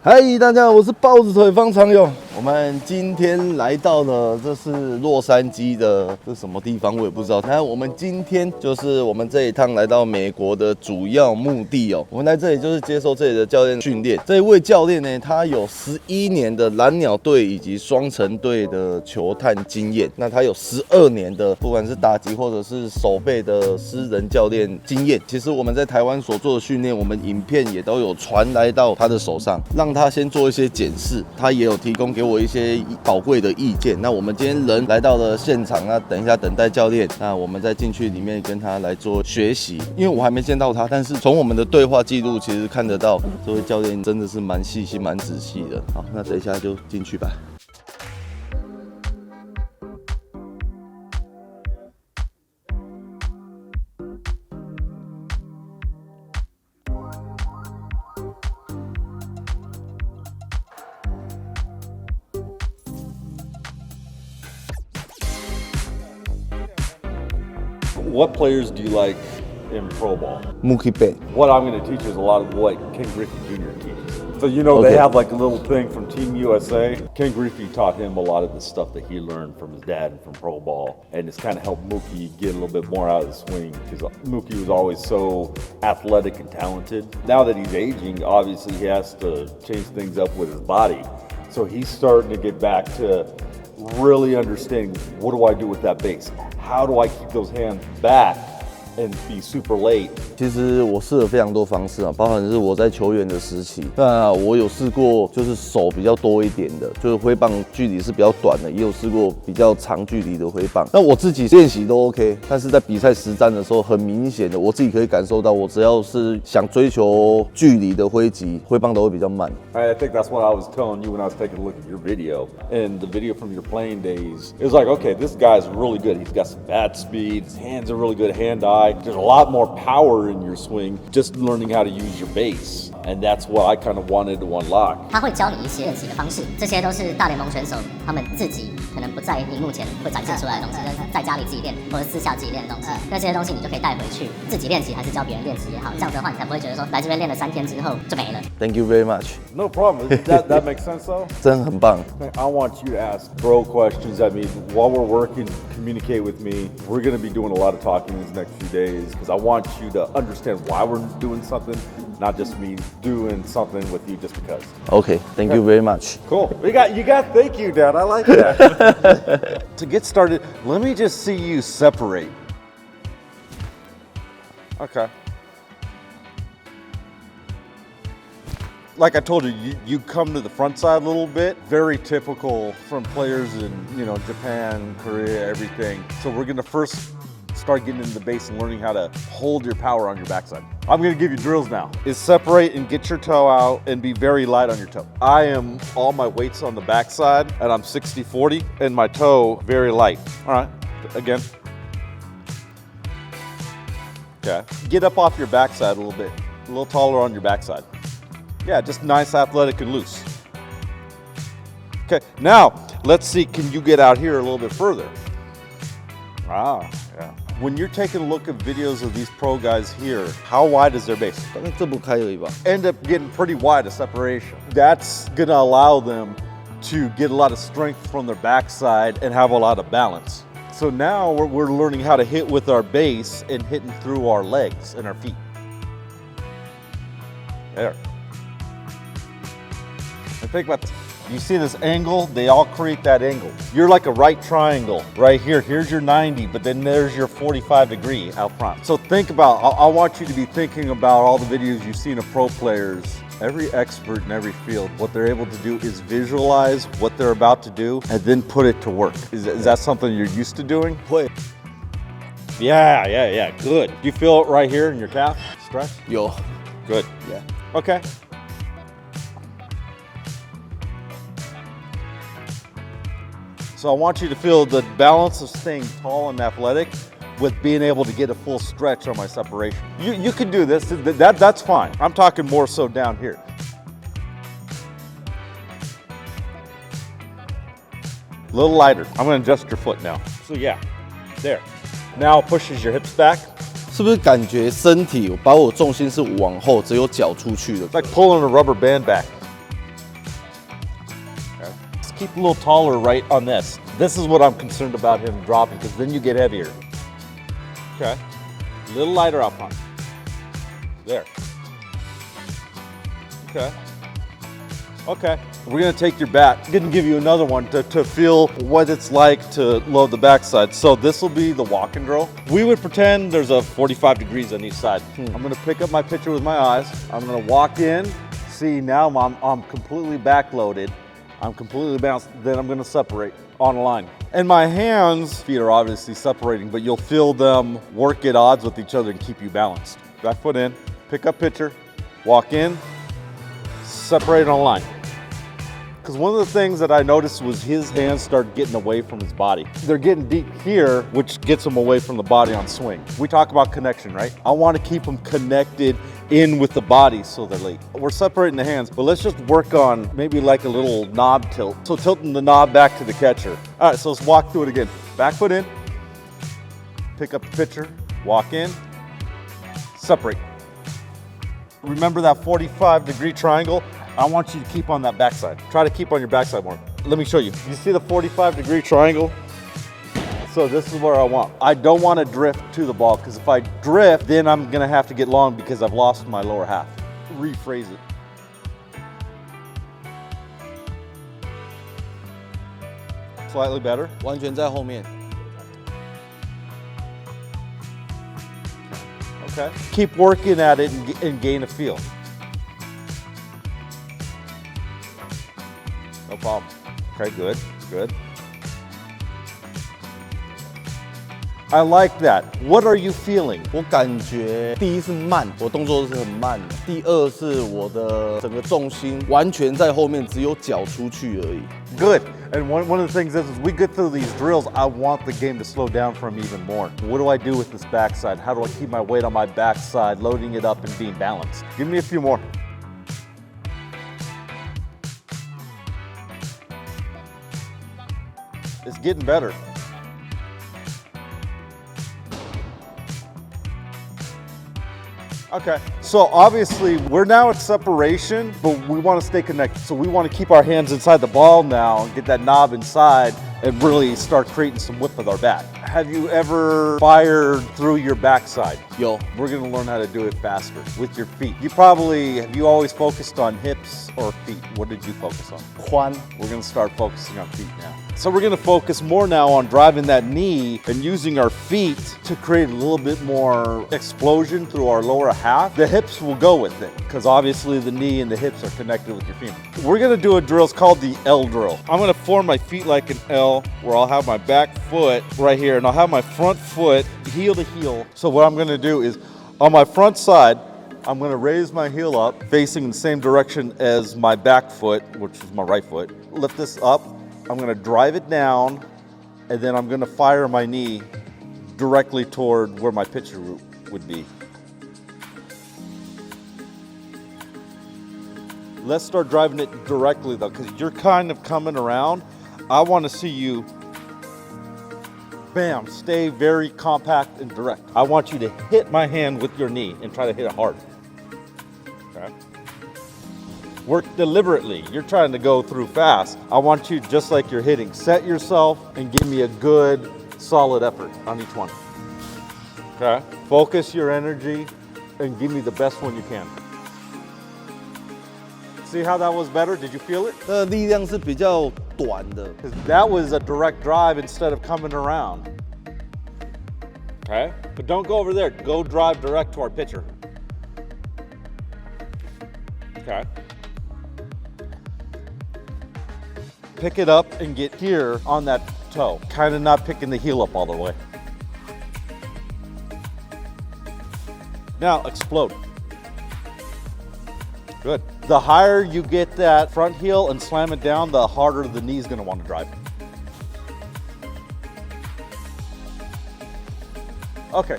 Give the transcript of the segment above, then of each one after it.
嗨，大家好，我是豹子腿方昶詠。我们今天来到了，这是洛杉矶的，这什么地方我也不知道。那我们今天就是我们这一趟来到美国的主要目的哦。我们来这里就是接受这里的教练训练。这一位教练呢，他有11年的蓝鸟队以及双城队的球探经验。那他有12年的不管是打击或者是守备的私人教练经验。其实我们在台湾所做的训练，我们影片也都有传来到他的手上，让他先做一些检视。他也有提供给我一些宝贵的意见。那我们今天人来到了现场，那等一下等待教练，那我们再进去里面跟他来做学习。因为我还没见到他，但是从我们的对话记录其实看得到，这位教练真的是蛮细心、蛮仔细的。好，那等一下就进去吧。What players do you like in pro ball? Mookie Betts. What I'm going to teach is a lot of what Ken Griffey Jr. teaches. So they have like a little thing from Team USA. Ken Griffey taught him a lot of the stuff that he learned from his dad and from pro ball, and it's kind of helped Mookie get a little bit more out of the swing because Mookie was always so athletic and talented. Now that he's aging, obviously he has to change things up with his body. So he's starting to get back to really understanding, what do I do with that base? How do I keep those hands back and be super late? 其实我试了非常多方式啊，包含是我在球员的时期，那我有试过就是手比较多一点的，就是挥棒距离是比较短的，也有试过比较长距离的挥棒。那我自己练习都 OK， 但是在比赛实战的时候，很明显的我自己可以感受到，我只要是想追求距离的挥击，挥棒都会比较慢。I think that's what I was telling you when I was taking a look at your video. And the video from your playing days, it was like, okay, this guy's really good. He's got some bat speed, his hands are really good, hand-eye. There's a lot more power in your swing, just learning how to use your base. And that's what I kind of wanted to unlock. 他会教你一些练习的方式，这些都是大联盟选手他们自己可能不在荧幕前会展示出来的东西，就是在家里自己练或者私下自己练的东西。那这些东西你就可以带回去自己练习，还是教别人练习也好，这样子的话你才不会觉得说来这边练了3天之后就没了。Thank you very much. No problem. That makes sense though? 真的很棒。I want you to ask bro questions. I mean, while we're working, communicate with me. We're going to be doing a lot of talking these next few days because I want you to understand why we're doing something, not just me doing something with you just because. Okay, thank you very much. Cool. You got thank you, Dad. I like that. To get started, let me just see you separate. Okay. Like I told you, you come to the front side a little bit. Very typical from players in, Japan, Korea, everything. So we're going to first start getting into the base and learning how to hold your power on your backside. I'm going to give you drills now. Is separate and get your toe out and be very light on your toe. I am all my weights on the backside and I'm 60-40 and my toe very light. All right, again. Okay, get up off your backside a little bit, a little taller on your backside. Yeah, just nice, athletic, and loose. Okay, now let's see, can you get out here a little bit further? Ah, yeah. When you're taking a look at videos of these pro guys here, how wide is their base? 大概这么开而已吧。 End up getting pretty wide of separation. That's gonna allow them to get a lot of strength from their backside and have a lot of balance. So now we're learning how to hit with our base and hitting through our legs and our feet. There. And think about this. You see this angle? They all create that angle. You're like a right triangle right here. Here's your 90, but then there's your 45 degree out front. So think about, I want you to be thinking about all the videos you've seen of pro players. Every expert in every field, what they're able to do is visualize what they're about to do and then put it to work. Is that something you're used to doing?会 Yeah, good. Do you feel it right here in your calf? Stretch? 有 Good. Yeah. Okay. So I want you to feel the balance of staying tall and athletic with being able to get a full stretch on my separation. You can do this, that's fine. I'm talking more so down here. A little lighter. I'm gonna adjust your foot now. So yeah, there. Now pushes your hips back. 是不是感觉身体把我重心是往后，只有脚出去的？ It's like pulling a rubber band back. Just keep a little taller right on this. This is what I'm concerned about him dropping, because then you get heavier. Okay. A little lighter out front. There. Okay. Okay. We're gonna take your bat. I'm gonna give you another one to feel what it's like to load the backside. So this will be the walking drill. We would pretend there's a 45 degrees on each side. I'm gonna pick up my pitcher with my eyes. I'm gonna walk in. See, now I'm completely backloaded. I'm completely balanced. Then I'm gonna separate on a line. And my hands, feet are obviously separating, but you'll feel them work at odds with each other and keep you balanced. Back foot in, pick up pitcher, walk in, separate on a line. Because one of the things that I noticed was his hands started getting away from his body. They're getting deep here, which gets them away from the body on swing. We talk about connection, right? I want to keep them connected in with the body so they're late. We're separating the hands, but let's just work on maybe like a little knob tilt. So tilting the knob back to the catcher. All right, so let's walk through it again. Back foot in, pick up the pitcher, walk in, separate. Remember that 45-degree triangle? I want you to keep on that backside. Try to keep on your backside more. Let me show you. You see the 45-degree triangle? So this is where I want. I don't want to drift to the ball, because if I drift, then I'm gonna have to get long because I've lost my lower half. Rephrase it. Slightly better. 完全在后面。 Okay. Keep working at it and gain a feel. No problem. Okay, good, good. I like that. What are you feeling? 我感觉第一是慢，我动作是很慢的。第二是我的整个重心完全在后面，只有脚出去而已。 Good. And one of the things is we get through these drills, I want the game to slow down for me even more. What do I do with this backside? How do I keep my weight on my backside, loading it up and being balanced? Give me a few more. It's getting better. Okay, so obviously we're now at separation, but we want to stay connected. So we want to keep our hands inside the ball now and get that knob inside and really start creating some whip with our bat. Have you ever fired through your backside?有， We're gonna learn how to do it faster with your feet. Have you always focused on hips or feet? What did you focus on? 宽。 We're gonna start focusing on feet now. So we're gonna focus more now on driving that knee and using our feet to create a little bit more explosion through our lower half. The hips will go with it, because obviously the knee and the hips are connected with your femur. We're gonna do a drill, it's called the L drill. I'm gonna form my feet like an L, where I'll have my back foot right here, and I'll have my front foot heel to heel. So what I'm gonna do is, on my front side, I'm gonna raise my heel up, facing the same direction as my back foot, which is my right foot. Lift this up, I'm gonna drive it down, and then I'm gonna fire my knee directly toward where my pitcher root would be. Let's start driving it directly though, because you're kind of coming around. I wanna see you, bam, stay very compact and direct. I want you to hit my hand with your knee and try to hit it hard. Okay. Work deliberately. You're trying to go through fast. I want you, just like you're hitting, set yourself and give me a good, solid effort on each one. Okay. Focus your energy and give me the best one you can. See how that was better? Did you feel it? 力量是比较短的。 Because that was a direct drive instead of coming around. Okay. But don't go over there. Go drive direct to our pitcher. Okay. Pick it up and get here on that toe. Kind of not picking the heel up all the way. Now explode. Good. The higher you get that front heel and slam it down, the harder the knee's gonna want to drive. Okay.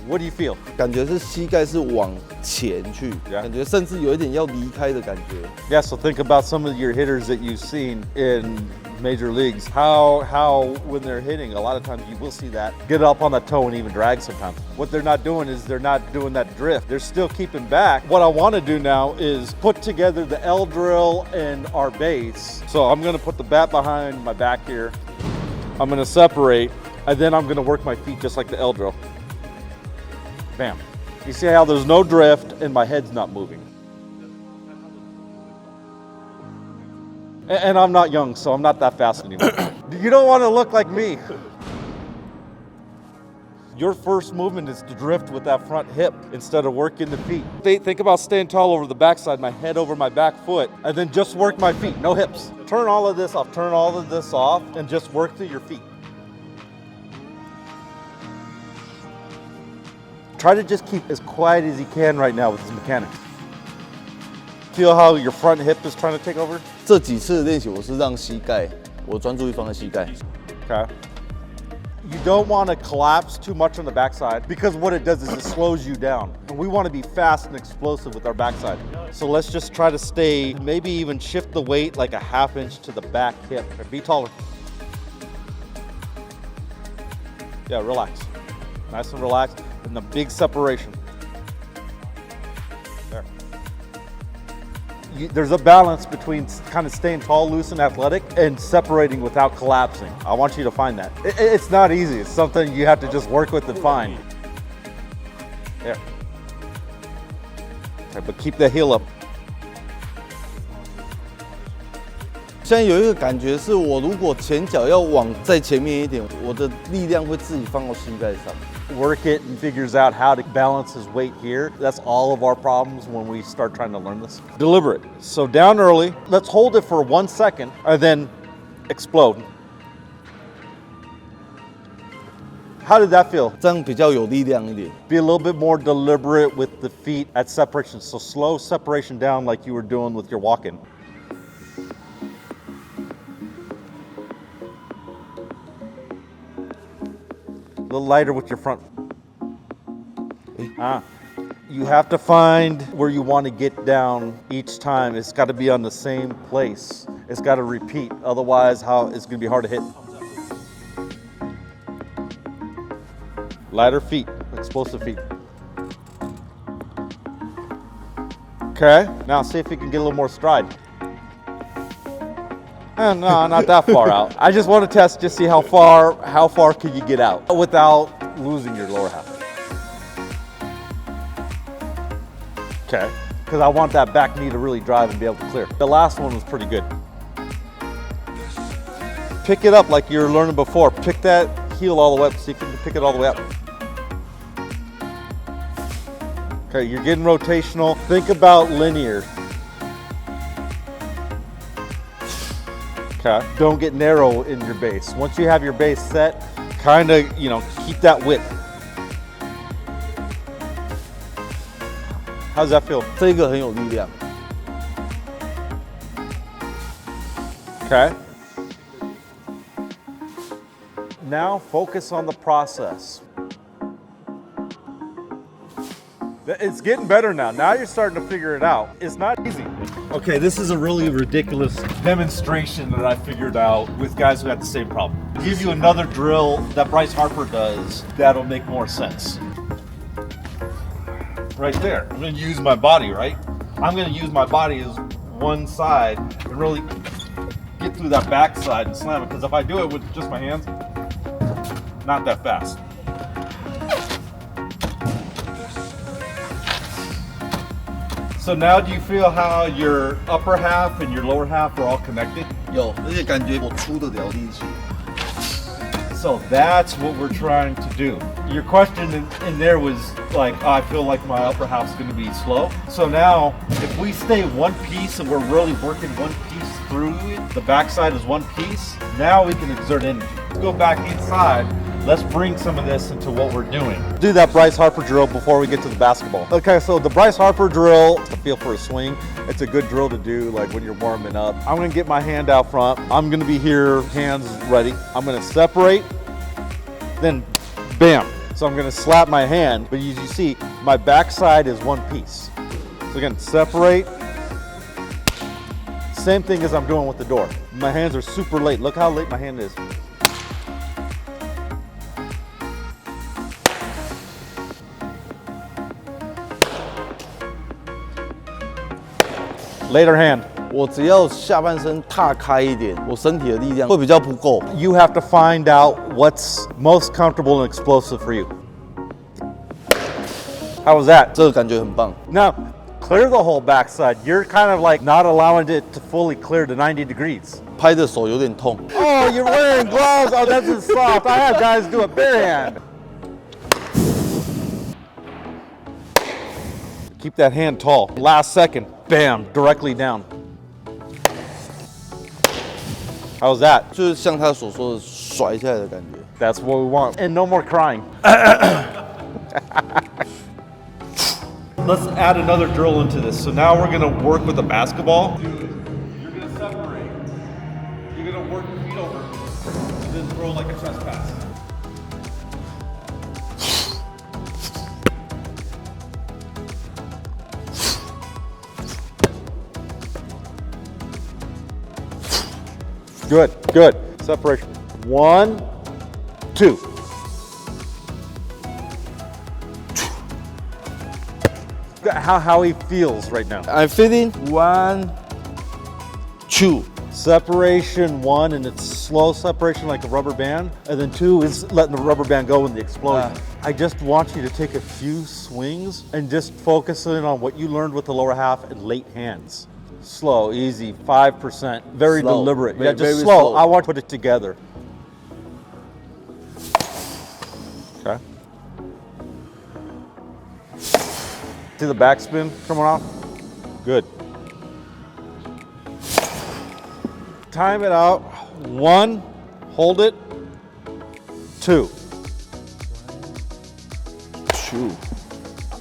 What do you feel? 感觉是膝盖是往前去， Yeah. 感觉甚至有一点要离开的感觉。 Yeah, so think about some of your hitters that you've seen, and major leagues, how when they're hitting, a lot of times you will see that. Get up on that toe and even drag sometimes. What they're not doing is they're not doing that drift. They're still keeping back. What I want to do now is put together the L drill and our base. So I'm going to put the bat behind my back here. I'm going to separate, and then I'm going to work my feet just like the L drill. Bam. You see how there's no drift and my head's not moving. And I'm not young, so I'm not that fast anymore. You don't want to look like me. Your first movement is to drift with that front hip instead of working the feet. Think about staying tall over the backside, my head over my back foot, and then just work my feet, no hips. Turn all of this off, and just work through your feet. Try to just keep as quiet as you can right now with this mechanics. Feel how your front hip is trying to take over? 这几次的练习，我是让膝盖，我专注力放在膝盖。 Okay. You don't want to collapse too much on the backside because what it does is it slows you down. And we want to be fast and explosive with our backside. So let's just try to stay, maybe even shift the weight like a half inch to the back hip. Be taller. Yeah, relax. Nice and relaxed. And the big separation. There. There's a balance between kind of staying tall, loose, and athletic and separating without collapsing. I want you to find that. It's not easy. It's something you have to just work with and find. There. Okay, but keep the heel up. 现在有一个感觉是，我如果前脚要往在前面一点，我的力量会自己放到膝盖上。 Work it and figures out how to balance his weight here. That's all of our problems when we start trying to learn this. Deliberate. So down early. Let's hold it for 1 second and then explode. How did that feel? 这样比较有力量一点。 Be a little bit more deliberate with the feet at separation. So slow separation down like you were doing with your walk-in. A little lighter with your front. You have to find where you want to get down each time. It's got to be on the same place. It's got to repeat. Otherwise, it's going to be hard to hit. Lighter feet, explosive feet. Okay, now see if you can get a little more stride. No, not that far out. I just want to test, just see how far can you get out without losing your lower half. Okay, because I want that back knee to really drive and be able to clear. The last one was pretty good. Pick it up like you were learning before. Pick that heel all the way up, see if you can pick it all the way up. Okay, you're getting rotational. Think about linear. Okay. Don't get narrow in your base. Once you have your base set, kind of, keep that width. How does that feel? 这个很有力量。 Okay. Now focus on the process. It's getting better now. Now you're starting to figure it out. It's not easy. Okay, this is a really ridiculous demonstration that I figured out with guys who had the same problem. I'll give you another drill that Bryce Harper does that'll make more sense. Right there. I'm going to use my body, right? I'm going to use my body as one side and really get through that backside and slam it. Because if I do it with just my hands, not that fast. So now do you feel how your upper half and your lower half are all connected? 有，而且感觉我出得了力气。 So that's what we're trying to do. Your question in there was like, I feel like my upper half's going to be slow. So now, if we stay one piece and we're really working one piece through it, the backside is one piece, now we can exert energy. Let's go back inside. Let's bring some of this into what we're doing. Do that Bryce Harper drill before we get to the basketball. Okay, so the Bryce Harper drill, the feel for a swing, it's a good drill to do like when you're warming up. I'm gonna get my hand out front. I'm gonna be here, hands ready. I'm gonna separate, then bam. So I'm gonna slap my hand, but as you see, my backside is one piece. So again, separate. Same thing as I'm doing with the door. My hands are super late. Look how late my hand is. Later hand. 我只要下半身踏开一点，我身体的力量会比较不够。You have to find out what's most comfortable and explosive for you. How was that? 这个感觉很棒。 Now, clear the whole backside. You're kind of like not allowing it to fully clear to 90 degrees. 拍的手有点痛。 Oh, you're wearing gloves. Oh, that's just soft. I have guys do it bare hand. Keep that hand tall. Last second, bam, directly down. How's that? 就是像他所说的甩下来的感觉。 That's what we want. And no more crying. Let's add another drill into this. So now we're gonna work with the basketball. You're gonna separate. You're gonna work your feet over and then throw like a trespass. Good, good. Separation. 1, 2. How he feels right now. I'm feeling 1, 2. Separation 1, and it's slow separation like a rubber band. And then 2 is letting the rubber band go in the explosion. I just want you to take a few swings and just focus in on what you learned with the lower half and late hands. Slow, easy, 5%. Very Slow. deliberate. Very, Yeah, just very slow. slow. I want to put it together. Okay. See the backspin coming off? Good. Time it out. 1, hold it. 2. 2.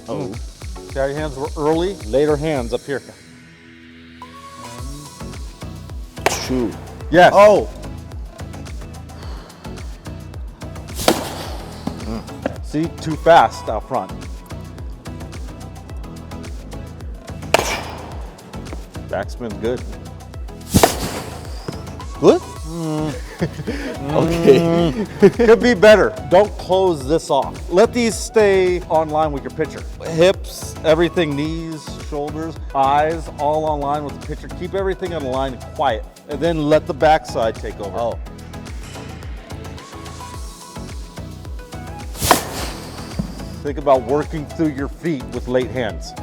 Oh. See how your hands were early? Later hands up here. 2. Yes. Oh. See, too fast out front. Backspin good. Good? Okay. Could be better. Don't close this off. Let these stay on line with your pitcher. Hips, everything, knees, shoulders, eyes, all on line with the pitcher. Keep everything on line and quiet. And then let the backside take over. Oh. Think about working through your feet with late hands.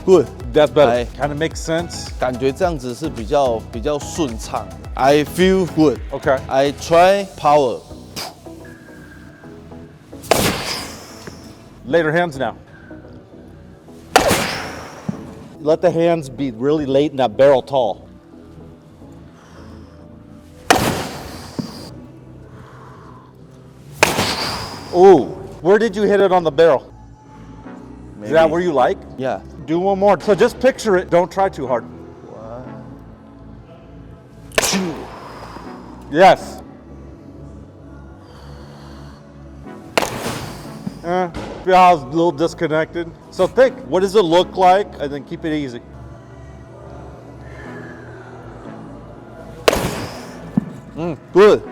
Good. That's better. I- Kind of makes sense. 感觉这样子是比较顺畅的。I feel good. Okay. I try power. Later hands now. Let the hands be really late and that barrel tall. Ooh, where did you hit it on the barrel? Is that where you like? Yeah. Do one more. So just picture it. Don't try too hard. 2. Yes. Feel how it's a little disconnected? So think, what does it look like? And then keep it easy. Good.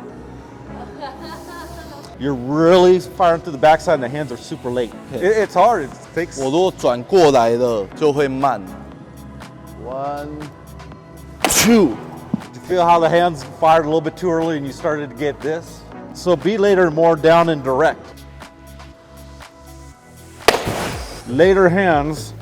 You're really firing through the backside and the hands are super late. It's hard. It takes. 我如果转过来了就会慢。1, 2. You feel how the hands fired a little bit too early and you started to get this? So be later more down and direct. Later hands.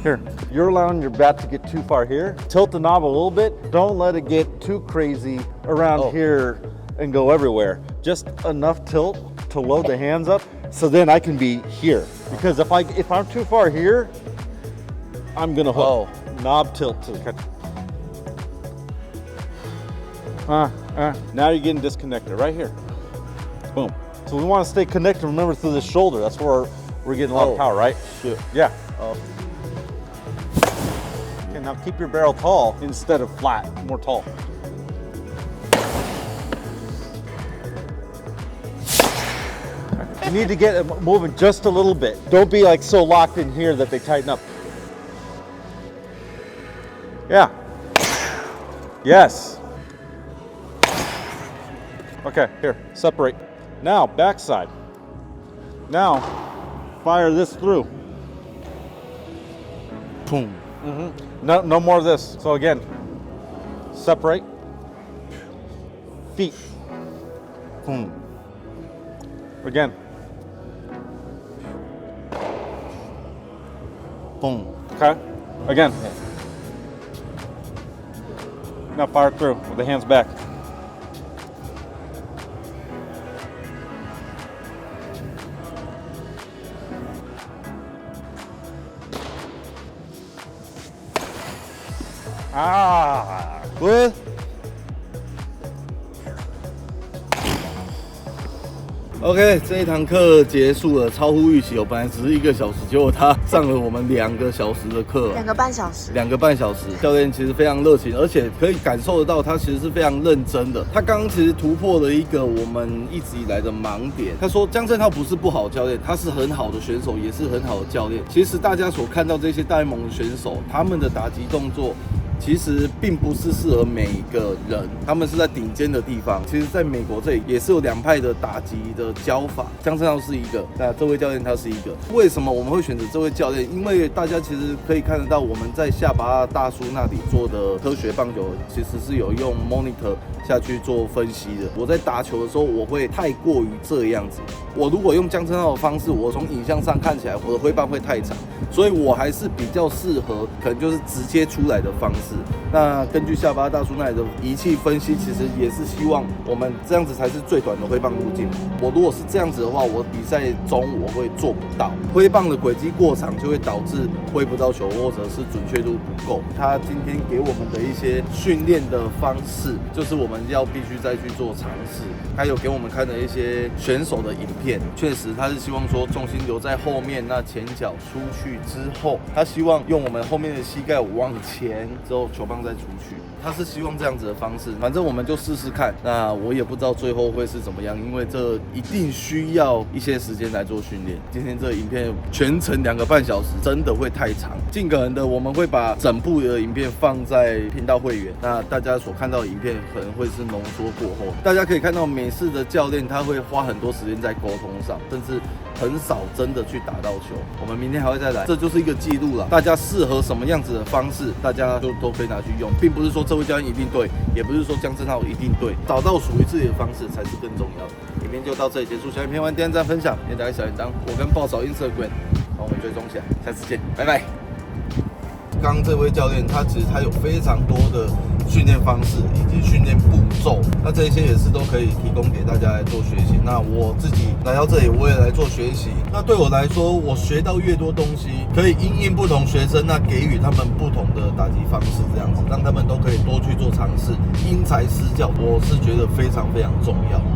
Here, you're allowing your bat to get too far here. Tilt the knob a little bit. Don't let it get too crazy around here and go everywhere. Just enough tilt to load the hands up so then I can be here. Because if I'm too far here, I'm gonna hook. Knob tilt to the catch. Now you're getting disconnected right here. Boom. So we want to stay connected, remember, through the shoulder. That's where we're getting a lot of power, right? Shit. Yeah. Okay, now keep your barrel tall instead of flat, more tall. You need to get it moving just a little bit. Don't be like so locked in here that they tighten up. Yeah. Yes. Okay, here, separate. Now, backside. Now, fire this through. Boom. No more of this. So again, separate. Feet. Boom. Again. Boom. Okay. Again. Now fire through with the hands back. Good. OK， 这一堂课结束了，超乎预期。我本来只是1个小时，结果他上了我们2个小时的课2个半小时。2个半小时，教练其实非常热情，而且可以感受得到他其实是非常认真的。他刚刚其实突破了一个我们一直以来的盲点。他说江振浩不是不好的教练，他是很好的选手，也是很好的教练。其实大家所看到这些大联盟的选手，他们的打击动作其实并不是适合每一个人，他们是在顶尖的地方。其实在美国这里也是有2派的打击的教法，江振浩是一个，那这位教练他是一个。为什么我们会选择这位教练？因为大家其实可以看得到，我们在下巴大叔那里做的科学棒球，其实是有用 monitor 下去做分析的。我在打球的时候，我会太过于这样子。我如果用江振浩的方式，我从影像上看起来我的挥棒会太长，所以我还是比较适合可能就是直接出来的方式。那根据下巴大叔那里的仪器分析，其实也是希望我们这样子才是最短的挥棒路径。我如果是这样子的话，我比赛中我会做不到，挥棒的轨迹过长就会导致挥不到球，或者是准确度不够。他今天给我们的一些训练的方式，就是我们要必须再去做尝试。还有给我们看的一些选手的影片，确实他是希望说重心留在后面，那前脚出去之后，他希望用我们后面的膝盖往前之后球棒再出去，他是希望这样子的方式。反正我们就试试看，那我也不知道最后会是怎么样，因为这一定需要一些时间来做训练。今天这个影片全程2个半小时，真的会太长。尽可能的我们会把整部的影片放在频道会员，那大家所看到的影片可能会是浓缩过后，大家可以看到美式的教练他会花很多时间在沟通上，甚至很少真的去打到球。我们明天还会再来，这就是一个记录了。大家适合什么样子的方式，大家就都可以拿去用，并不是说这位教练一定对，也不是说江振浩一定对，找到属于自己的方式才是更重要的。影片就到这里结束，小影片完点赞分享，点打开小铃铛，我跟豹嫂 Instagram， 帮我们追踪起来，下次见，拜拜。刚刚这位教练他其实他有非常多的训练方式以及训练步骤，那这些也是都可以提供给大家来做学习。那我自己来到这里，我也来做学习。那对我来说，我学到越多东西，可以因应不同学生，那给予他们不同的打击方式，这样子让他们都可以多去做尝试，因材施教，我是觉得非常非常重要。